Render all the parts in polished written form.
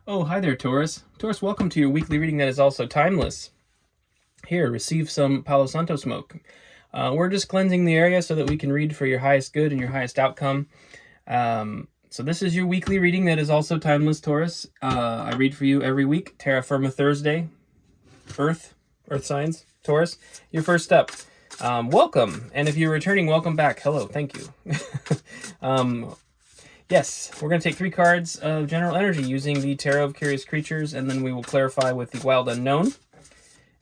Oh, hi there, Taurus. Taurus, welcome to your weekly reading that is also timeless. Here, receive some Palo Santo smoke. We're just cleansing the area so that we can read for your highest good and your highest outcome. So this is your weekly reading that is also timeless, Taurus. I read for you every week. Terra Firma Thursday. Earth signs. Taurus, your first step. Welcome. And if you're returning, welcome back. Hello, thank you. Yes, we're going to take 3 cards of general energy using the Tarot of Curious Creatures, and then we will clarify with the Wild Unknown,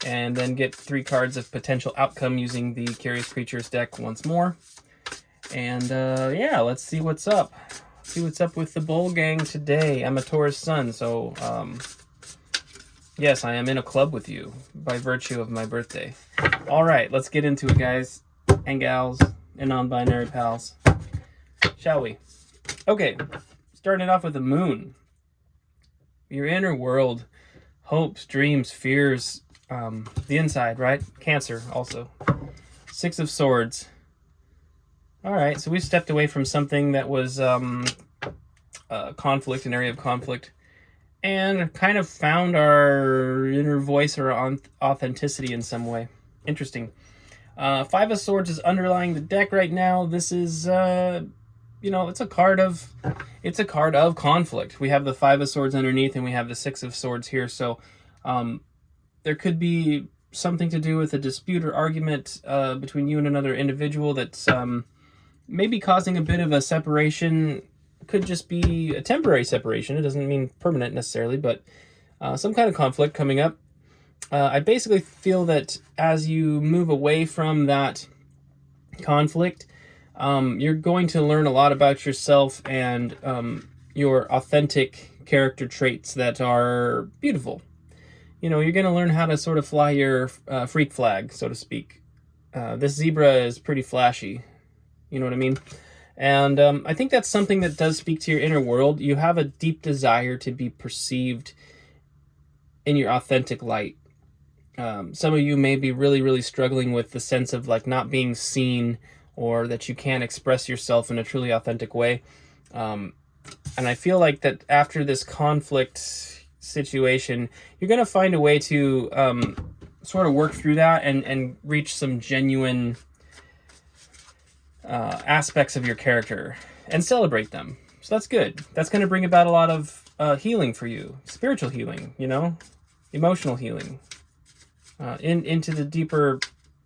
and then get 3 cards of potential outcome using the Curious Creatures deck once more. And yeah, let's see what's up. See what's up with the Bull Gang today. I'm a Taurus sun, so yes, I am in a club with you by virtue of my birthday. All right, let's get into it, guys and gals and non-binary pals. Shall we? Okay, starting it off with the moon. Your inner world, hopes, dreams, fears, the inside, right? Cancer also. 6 of Swords. All right, so we stepped away from something that was conflict, an area of conflict, and kind of found our inner voice or authenticity in some way. Interesting. 5 of Swords is underlying the deck right now. This is it's a card of conflict. We have the 5 of Swords underneath, and we have the 6 of Swords here. So there could be something to do with a dispute or argument between you and another individual that's maybe causing a bit of a separation. Could just be a temporary separation. It doesn't mean permanent necessarily, but some kind of conflict coming up. I basically feel that as you move away from that conflict, you're going to learn a lot about yourself and your authentic character traits that are beautiful. You're going to learn how to sort of fly your freak flag, so to speak. This zebra is pretty flashy. You know what I mean? And I think that's something that does speak to your inner world. You have a deep desire to be perceived in your authentic light. Some of you may be really, really struggling with the sense of like not being seen, or that you can't express yourself in a truly authentic way. And I feel like that after this conflict situation, you're going to find a way to sort of work through that and reach some genuine aspects of your character and celebrate them. So that's good. That's going to bring about a lot of healing for you. Spiritual healing, emotional healing. Into the deeper,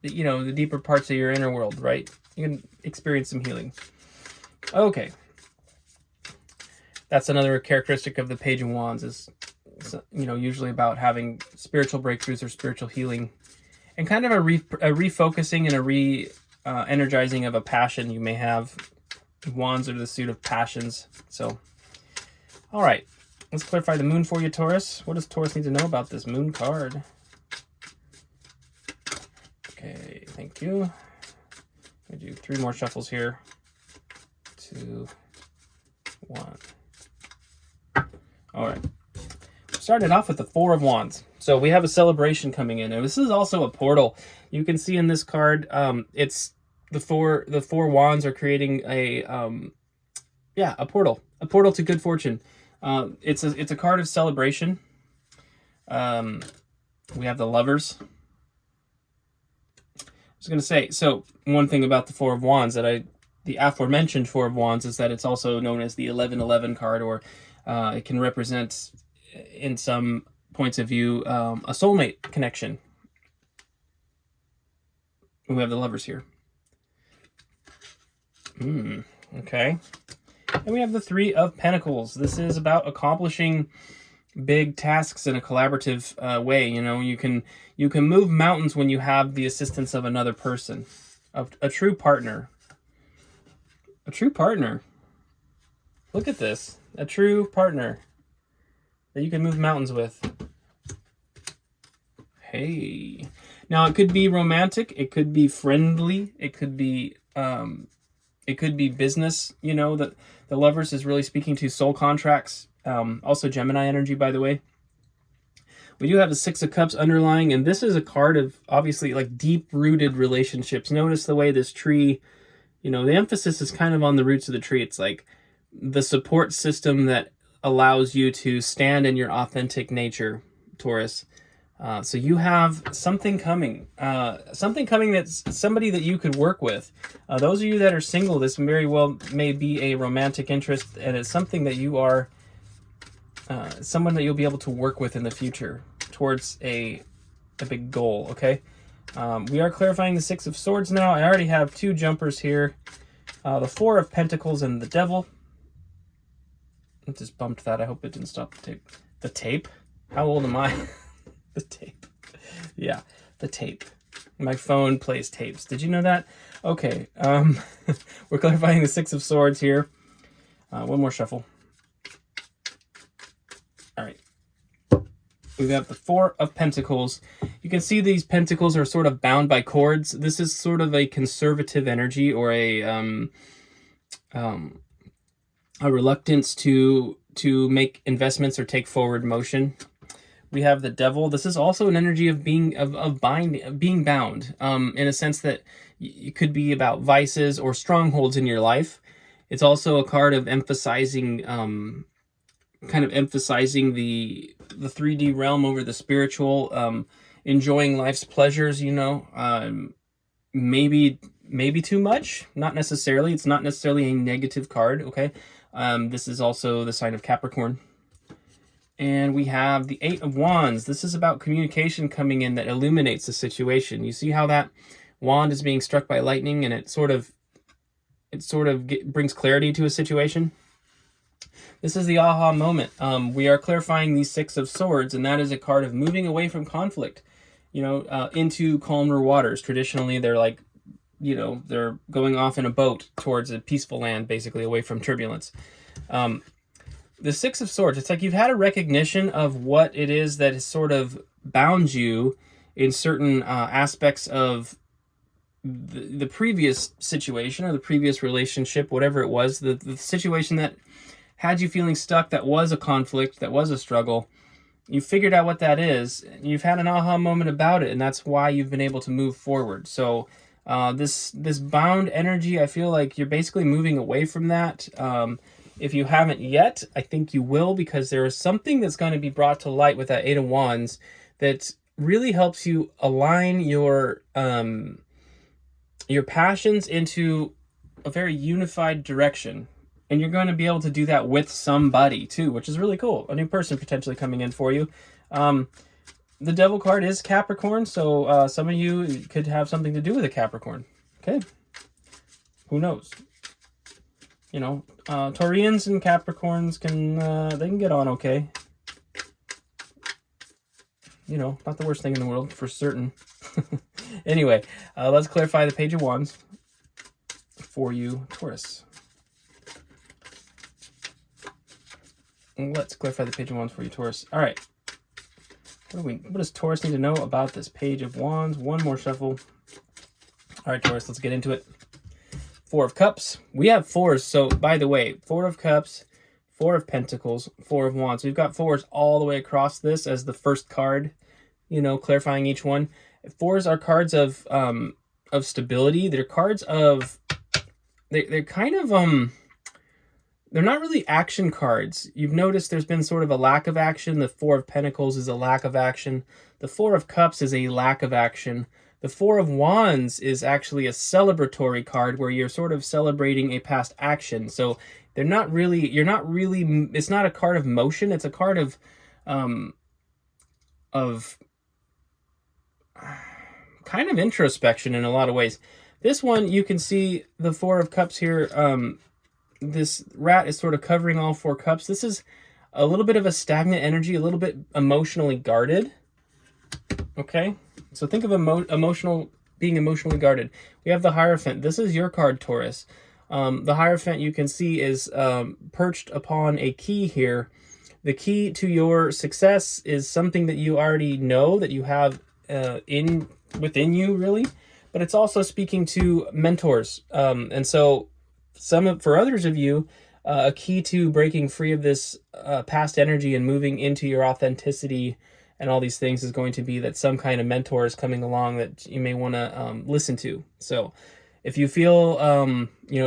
the deeper parts of your inner world, right? You can experience some healing. Okay. That's another characteristic of the Page of Wands is, usually about having spiritual breakthroughs or spiritual healing, and kind of a refocusing and a energizing of a passion you may have. Wands are the suit of passions. So, all right. Let's clarify the moon for you, Taurus. What does Taurus need to know about this moon card? Okay, thank you. I do 3 more shuffles here. 2, 1. All right. Started off with the 4 of Wands. So we have a celebration coming in, and this is also a portal. You can see in this card, it's the four wands are creating a portal to good fortune. It's a card of celebration. We have the Lovers. I was going to say, so one thing about the 4 of Wands the aforementioned 4 of Wands is that it's also known as the 1111 card, or it can represent, in some points of view, a soulmate connection. We have the Lovers here. Okay. And we have the 3 of Pentacles. This is about accomplishing big tasks in a collaborative way. You can move mountains when you have the assistance of another person, a true partner. A true partner. Look at this. A true partner that you can move mountains with. Hey. Now, it could be romantic. It could be friendly. It could be business. The Lovers is really speaking to soul contracts. Also Gemini energy, by the way. We do have the 6 of Cups underlying, and this is a card of, obviously, like deep-rooted relationships. Notice the way this tree, the emphasis is kind of on the roots of the tree. It's like the support system that allows you to stand in your authentic nature, Taurus. So you have something coming. Something coming that's somebody that you could work with. Those of you that are single, this very well may be a romantic interest, and it's something that you are someone that you'll be able to work with in the future towards a big goal, okay? We are clarifying the Six of Swords now. I already have two jumpers here. The Four of Pentacles and the Devil. I just bumped that. I hope it didn't stop the tape. The tape? How old am I? The tape. Yeah, the tape. My phone plays tapes. Did you know that? Okay. We're clarifying the Six of Swords here. One more shuffle. All right. We've got the Four of Pentacles. You can see these pentacles are sort of bound by cords. This is sort of a conservative energy, or a reluctance to make investments or take forward motion. We have the Devil. This is also an energy of being bound, in a sense that it could be about vices or strongholds in your life. It's also a card of emphasizing, kind of emphasizing the 3D realm over the spiritual, enjoying life's pleasures. You know, maybe too much. Not necessarily. It's not necessarily a negative card. Okay. This is also the sign of Capricorn. And we have the Eight of Wands. This is about communication coming in that illuminates the situation. You see how that wand is being struck by lightning, and it sort of brings clarity to a situation. This is the aha moment. We are clarifying the Six of Swords, and that is a card of moving away from conflict, you know, into calmer waters. Traditionally, they're like, you know, they're going off in a boat towards a peaceful land, basically away from turbulence. The Six of Swords, it's like you've had a recognition of what it is that has sort of bound you in certain aspects of the previous situation or the previous relationship, whatever it was, the situation that had you feeling stuck, that was a conflict, that was a struggle. You figured out what that is, and you've had an aha moment about it, and that's why you've been able to move forward. So this bound energy, I feel like you're basically moving away from that. If you haven't yet, I think you will, because there is something that's going to be brought to light with that Eight of Wands that really helps you align your passions into a very unified direction. And you're going to be able to do that with somebody too, which is really cool. A new person potentially coming in for you. The Devil card is Capricorn, so some of you could have something to do with a Capricorn. Okay. Who knows? You know, Taurians and Capricorns they can get on okay. You know, not the worst thing in the world, for certain. Anyway, let's clarify the Page of Wands for you, Taurus. Let's clarify the Page of Wands for you, Taurus. All right. What does Taurus need to know about this Page of Wands? One more shuffle. All right, Taurus, let's get into it. Four of Cups. We have fours. So, by the way, Four of Cups, Four of Pentacles, Four of Wands. We've got fours all the way across this as the first card, you know, clarifying each one. Fours are cards of stability. They're cards of... They're kind of... They're not really action cards. You've noticed there's been sort of a lack of action. The Four of Pentacles is a lack of action. The Four of Cups is a lack of action. The Four of Wands is actually a celebratory card where you're sort of celebrating a past action. So they're not really, it's not a card of motion. It's a card of kind of introspection in a lot of ways. This one, you can see the Four of Cups here. This rat is sort of covering all four cups. This is a little bit of a stagnant energy, a little bit emotionally guarded. Okay, so think of being emotionally guarded. We have the Hierophant. This is your card, Taurus. The Hierophant, you can see, is perched upon a key here. The key to your success is something that you already know, that you have within you, really. But it's also speaking to mentors. And so for others of you, a key to breaking free of this past energy and moving into your authenticity and all these things is going to be that some kind of mentor is coming along that you may want to listen to. So If you feel,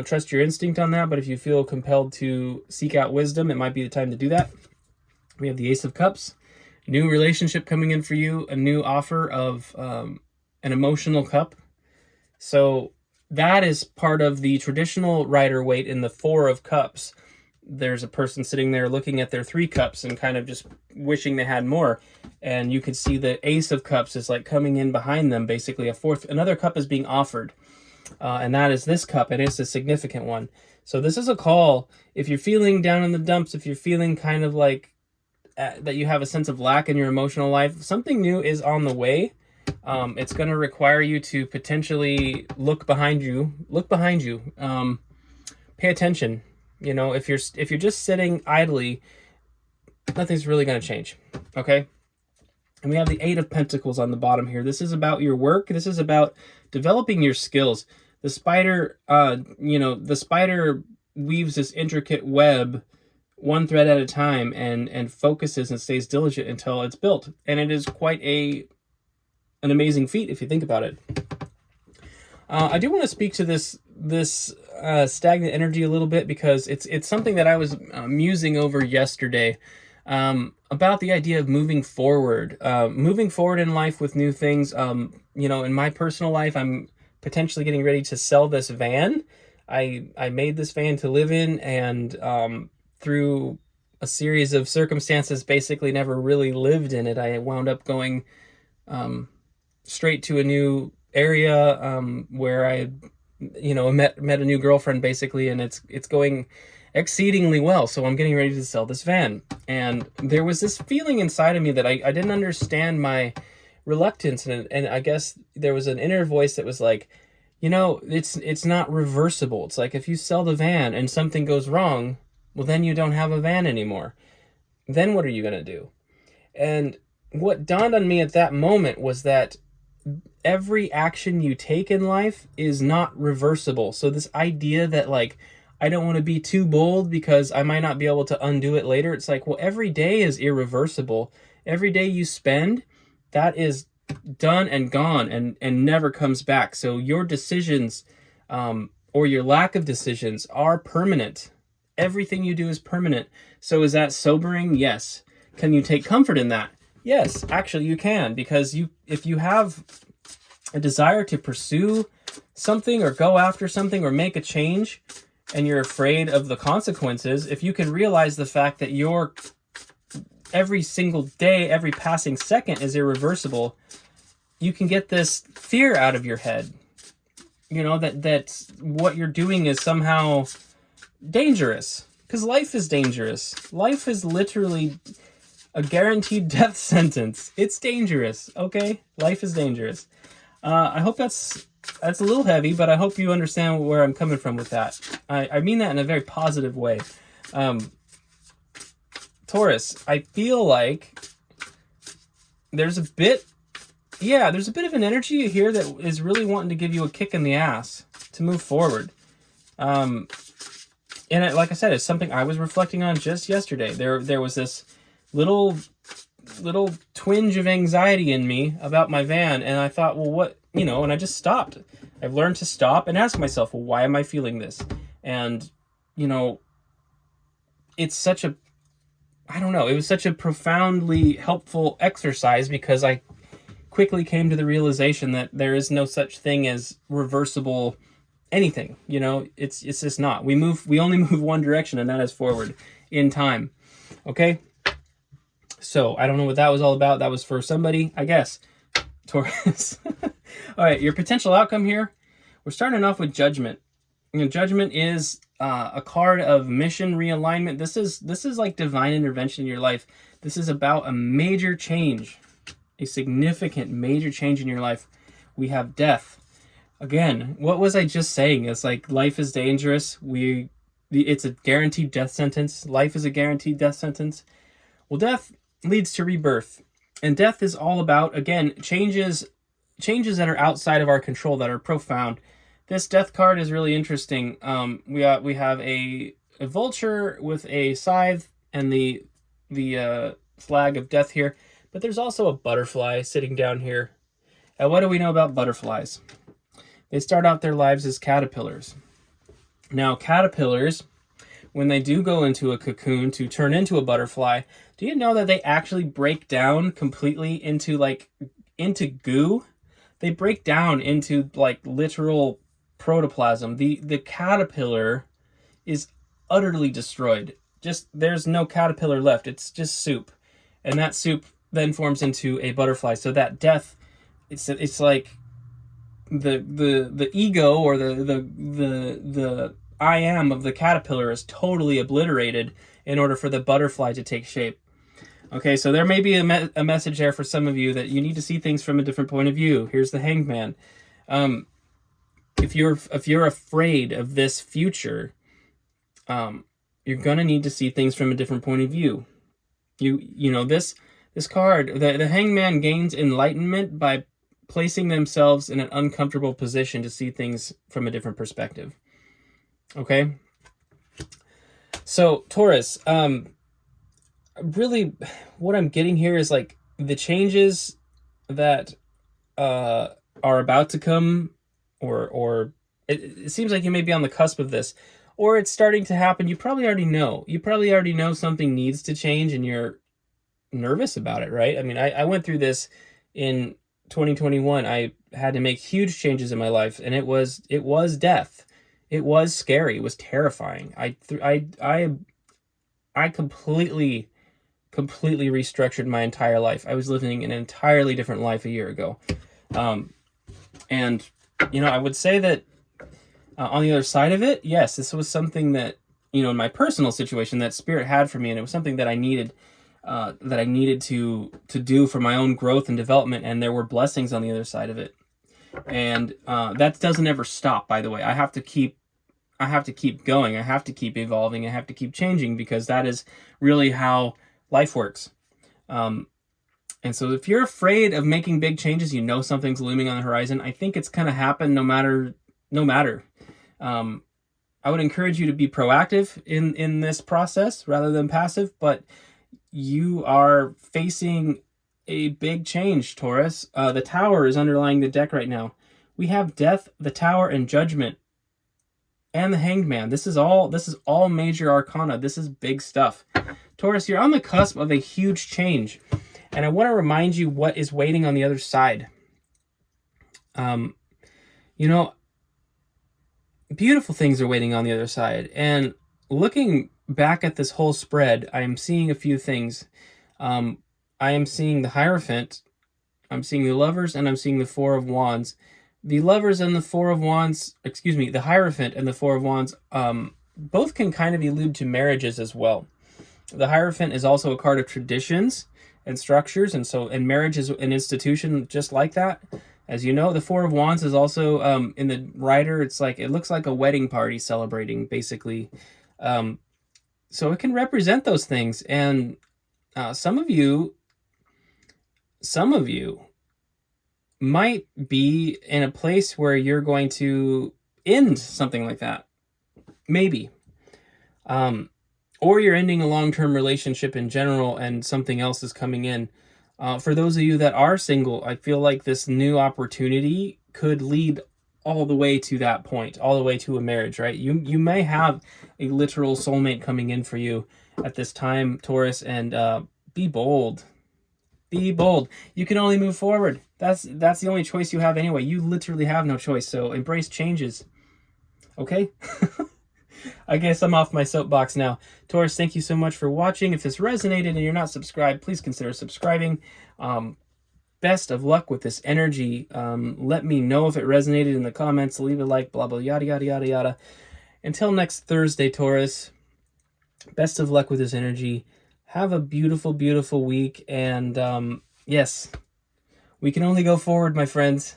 trust your instinct on that, but if you feel compelled to seek out wisdom, it might be the time to do that. We have the Ace of Cups, new relationship coming in for you, a new offer of an emotional cup. So that is part of the traditional Rider-Waite in the Four of Cups. There's a person sitting there looking at their 3 cups and kind of just wishing they had more. And you can see the Ace of Cups is like coming in behind them. Basically, another cup is being offered. And that is this cup, and it's a significant one. So this is a call. If you're feeling down in the dumps, if you're feeling kind of like that you have a sense of lack in your emotional life, something new is on the way. It's going to require you to potentially look behind you. Pay attention. If you're just sitting idly, nothing's really going to change. Okay. And we have the 8 of Pentacles on the bottom here. This is about your work. This is about developing your skills. The spider, the spider weaves this intricate web one thread at a time and focuses and stays diligent until it's built. And it is quite an amazing feat if you think about it. I do want to speak to this stagnant energy a little bit, because it's something that I was musing over yesterday, about the idea of moving forward in life with new things. In my personal life, I'm potentially getting ready to sell this van. I made this van to live in, and through a series of circumstances, basically never really lived in it. I wound up going straight to a new area where I met a new girlfriend, basically, and it's going exceedingly well. So I'm getting ready to sell this van, and there was this feeling inside of me that I didn't understand my reluctance, and I guess there was an inner voice that was like, it's not reversible. It's like, if you sell the van and something goes wrong, well, then you don't have a van anymore. Then what are you going to do? And what dawned on me at that moment was that every action you take in life is not reversible. So this idea that, like, I don't want to be too bold because I might not be able to undo it later. It's like, well, every day is irreversible. Every day you spend, that is done and gone and never comes back. So your decisions or your lack of decisions are permanent. Everything you do is permanent. So is that sobering? Yes. Can you take comfort in that? Yes, actually you can, because if you have a desire to pursue something or go after something or make a change, and you're afraid of the consequences, if you can realize the fact that your every single day, every passing second is irreversible, you can get this fear out of your head. That what you're doing is somehow dangerous, because life is dangerous. Life is literally a guaranteed death sentence. It's dangerous, okay? Life is dangerous. I hope that's a little heavy, but I hope you understand where I'm coming from with that. I mean that in a very positive way. Taurus, I feel like there's a bit of an energy here that is really wanting to give you a kick in the ass to move forward. And like I said, it's something I was reflecting on just yesterday. There was this little twinge of anxiety in me about my van, and I thought, well, what, and I just stopped. I've learned to stop and ask myself, well, why am I feeling this? And it's such a, I don't know, it was such a profoundly helpful exercise, because I quickly came to the realization that there is no such thing as reversible anything. It's just not. We only move one direction, and that is forward in time. Okay? So I don't know what that was all about. That was for somebody, I guess. Taurus. All right, your potential outcome here. We're starting off with Judgment. Judgment is a card of mission realignment. This is like divine intervention in your life. This is about a major change, a significant major change in your life. We have Death. Again, what was I just saying? It's like life is dangerous. It's a guaranteed death sentence. Life is a guaranteed death sentence. Well, death leads to rebirth. And death is all about, again, changes that are outside of our control, that are profound. This Death card is really interesting. We have a vulture with a scythe and the flag of death here, but there's also a butterfly sitting down here. And what do we know about butterflies? They start out their lives as caterpillars. Now, caterpillars, when they do go into a cocoon to turn into a butterfly, do you know that they actually break down completely into goo? They break down into like literal protoplasm. The caterpillar is utterly destroyed. Just there's no caterpillar left. It's just soup. And that soup then forms into a butterfly. So that death, it's like the ego, or the I am of the caterpillar is totally obliterated in order for the butterfly to take shape. Okay, so there may be a message there for some of you that you need to see things from a different point of view. Here's the Hanged Man. If you're afraid of this future, you're gonna need to see things from a different point of view. You know this card, the Hanged Man gains enlightenment by placing themselves in an uncomfortable position to see things from a different perspective. Okay? So, Taurus, really what I'm getting here is like the changes that are about to come, or it seems like you may be on the cusp of this, or it's starting to happen. You probably already know something needs to change, and you're nervous about it, right? I mean, I went through this in 2021. I had to make huge changes in my life, and it was death. It was scary. It was terrifying. I completely restructured my entire life. I was living an entirely different life a year ago. And, you know, I would say that on the other side of it, yes, this was something that, you know, in my personal situation that Spirit had for me, and it was something that I needed to do for my own growth and development, and there were blessings on the other side of it. And that doesn't ever stop, by the way. I have to keep going. I have to keep evolving. I have to keep changing, because that is really how life works. And so if you're afraid of making big changes, you know something's looming on the horizon, I think it's going to happen no matter. I would encourage you to be proactive in this process rather than passive, but you are facing a big change, Taurus. The Tower is underlying the deck right now. We have Death, the Tower, and Judgment, and the Hanged Man. This is all major arcana. This is big stuff. Taurus, you're on the cusp of a huge change, and I want to remind you what is waiting on the other side. You know, beautiful things are waiting on the other side, and looking back at this whole spread, I am seeing a few things. I am seeing the Hierophant, I'm seeing the Lovers, and I'm seeing the Four of Wands. The Lovers and the Four of Wands, the Hierophant and the Four of Wands, both can kind of allude to marriages as well. The Hierophant is also a card of traditions and structures, and marriage is an institution just like that. As you know, the Four of Wands is also, in the Rider, it looks like a wedding party celebrating, basically. So it can represent those things, and some of you might be in a place where you're going to end something like that. Maybe. Or you're ending a long-term relationship in general, and something else is coming in. For those of you that are single, I feel like this new opportunity could lead all the way to that point, all the way to a marriage, right? You may have a literal soulmate coming in for you at this time, Taurus, and be bold. Be bold. You can only move forward. That's the only choice you have anyway. You literally have no choice, so embrace changes. Okay? I guess I'm off my soapbox now. Taurus, thank you so much for watching. If this resonated and you're not subscribed, please consider subscribing. Best of luck with this energy. Let me know if it resonated in the comments. Leave a like, blah, blah, yada, yada, yada, yada. Until next Thursday, Taurus, best of luck with this energy. Have a beautiful, beautiful week. And yes, we can only go forward, my friends.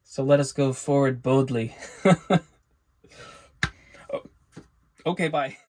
So let us go forward boldly. Okay, bye.